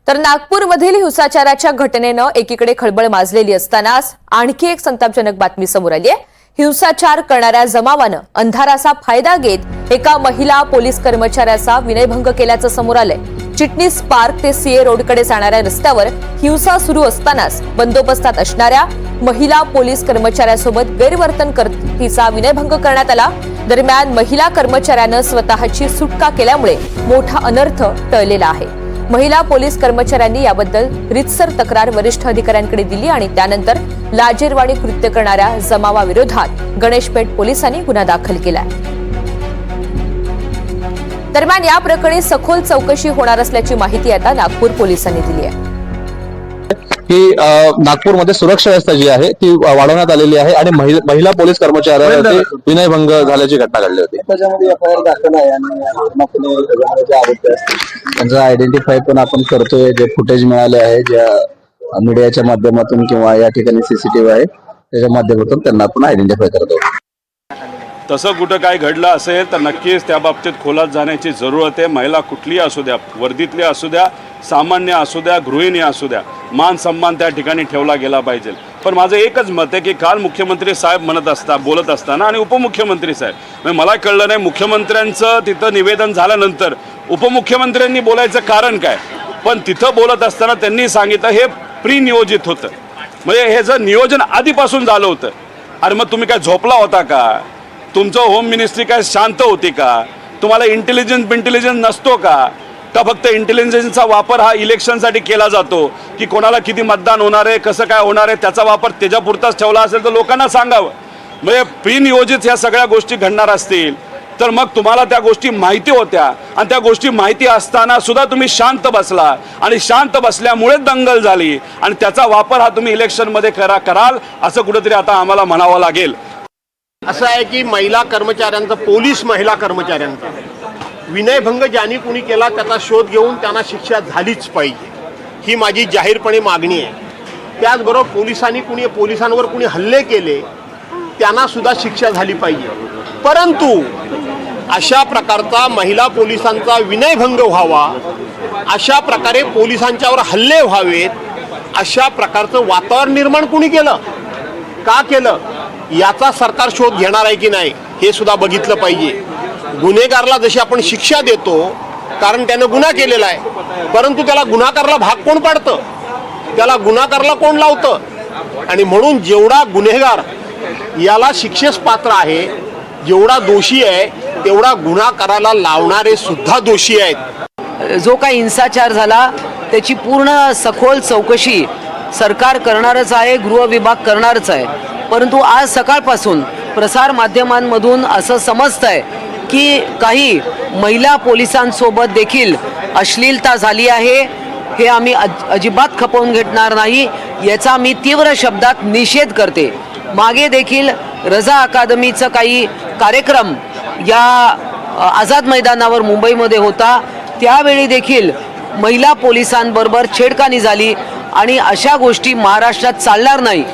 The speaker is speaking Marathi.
तर नागपूरमधील हिंसाचाराच्या घटनेनं एकीकडे खळबळ माजलेली असतानाच आणखी एक संतापजनक बातमी समोर आली आहे। हिंसाचार करणाऱ्या जमावानं अंधाराचा फायदा घेत एका महिला पोलीस कर्मचाऱ्याचा विनयभंग केल्याचं समोर आलंय। चिटणीस पार्क ते सीए रोडकडे जाणाऱ्या रस्त्यावर हिंसा सुरू असतानाच बंदोबस्तात असणाऱ्या महिला पोलीस कर्मचाऱ्यासोबत गैरवर्तन करत तिचा विनयभंग करण्यात आला। दरम्यान महिला कर्मचाऱ्यानं स्वतःची सुटका केल्यामुळे मोठा अनर्थ टळलेला आहे। महिला पोलीस कर्मचाऱ्यांनी याबद्दल रितसर तक्रार वरिष्ठ अधिकाऱ्यांकडे दिली आणि त्यानंतर लाजिरवाणी कृत्य करणाऱ्या जमावाविरोधात गणेशपेठ पोलिसांनी गुन्हा दाखल केलाय। दरम्यान या प्रकरणी सखोल चौकशी होणार असल्याची माहिती आता नागपूर पोलिसांनी दिली आहे। की नागपूरमध्ये सुरक्षा व्यवस्था जी आहे ती वाढवण्यात आलेली आहे आणि महिला पोलीस कर्मचाऱ्यांवरती विनयभंग झाल्याची घटना घडली होती। त्याच्यामध्ये एफआयआर दाखल आहे आणि त्यांचा आयडेंटिफाय पण आपण करतोय। जे फुटेज मिळाले आहे ज्या मीडियाच्या माध्यमातून किंवा या ठिकाणी सीसीटीव्ही आहे त्याच्या माध्यमातून त्यांना आपण आयडेंटिफाय करतो। तसं कुठं काय घडलं असेल तर नक्कीच त्या बाबतीत खोलात जाण्याची जरूरत आहे। महिला कुठलीही असू द्या, वर्दीतली असू द्या, सामान्य असू द्या, गृहिणी असू द्या, मान सन्मान त्या ठिकाणी ठेवला गेला पाहिजे। पण माझं एकच मत आहे की काल मुख्यमंत्री साहेब बोलत असताना आणि उपमुख्यमंत्री साहेब मला कळलं नाही मुख्यमंत्र्यांचं तिथं निवेदन झाल्यानंतर उपमुख्यमंत्र्यांनी बोलायचं कारण काय, पण तिथं बोलत असताना त्यांनी सांगितलं हे प्री नियोजित होतं, म्हणजे हे जर नियोजन आधीपासून झालं होतं। अरे मग तुम्ही काय झोपला होता का? तुमचं होम मिनिस्ट्री काय शांत होती का? तुम्हाला इंटेलिजन्स नसतो का फक्त इंटेलिजन्सचा वापर हा इलेक्शनसाठी केला जातो की कोणाला किती मतदान होणार आहे, कसं काय होणार आहे त्याचा वापर त्याच्यापुरताच ठेवला असेल तर लोकांना सांगावं। म्हणजे प्री नियोजित ह्या सगळ्या गोष्टी घडणार असतील तर मग तुम्हाला त्या गोष्टी माहिती होत्या आणि त्या गोष्टी माहिती असताना सुद्धा तुम्ही शांत बसला आणि शांत बसल्यामुळे दंगल झाली आणि त्याचा वापर हा तुम्ही इलेक्शनमध्ये कराल असं कुठेतरी आता आम्हाला म्हणावं लागेल। असं आहे की महिला कर्मचाऱ्यांचा, पोलीस महिला कर्मचाऱ्यांचा विनयभंग ज्यांनी कुणी केला त्याचा शोध घेऊन त्यांना शिक्षा झालीच पाहिजे, ही माझी जाहीरपणे मागणी आहे। त्याचबरोबर पोलिसांवर कुणी हल्ले केले त्यांना सुद्धा शिक्षा झाली पाहिजे। परंतु अशा प्रकारचा महिला पोलिसांचा विनयभंग व्हावा, अशा प्रकारे पोलिसांच्यावर हल्ले व्हावेत, अशा प्रकारचं वातावरण निर्माण कुणी केलं, का केलं याचा सरकार शोध घेणार आहे की नाही हे सुद्धा बघितलं पाहिजे। गुन्हेगारला जशी आपण शिक्षा देतो कारण त्याने गुन्हा केलेला आहे, परंतु त्याला गुन्हाकाराला भाग कोण पाडतं, त्याला गुन्हाकाराला कोण लावतं? आणि म्हणून जेवढा गुन्हेगार याला शिक्षेस पात्र आहे, जेवढा दोषी आहे तेवढा गुन्हाकाराला लावणारे सुद्धा दोषी आहेत। जो काही हिंसाचार झाला त्याची पूर्ण सखोल चौकशी सरकार करणारच आहे, गृह विभाग करणारच आहे। परंतु आज सकाळपासून प्रसार माध्यमांमधून असं समजतंय की काही महिला पोलिसांसोबत देखील अश्लीलता झाली आहे। हे आम्ही अजिबात खपवून घेणार नाही, याचा मी तीव्र शब्दात निषेध करते। मागे देखील रजा अकादमीचा काही कार्यक्रम या आझाद मैदानावर मुंबईमध्ये होता, त्यावेळी देखील महिला पोलिसांबरोबर छेडखानी झाली आणि अशा गोष्टी महाराष्ट्रात चालणार नाही।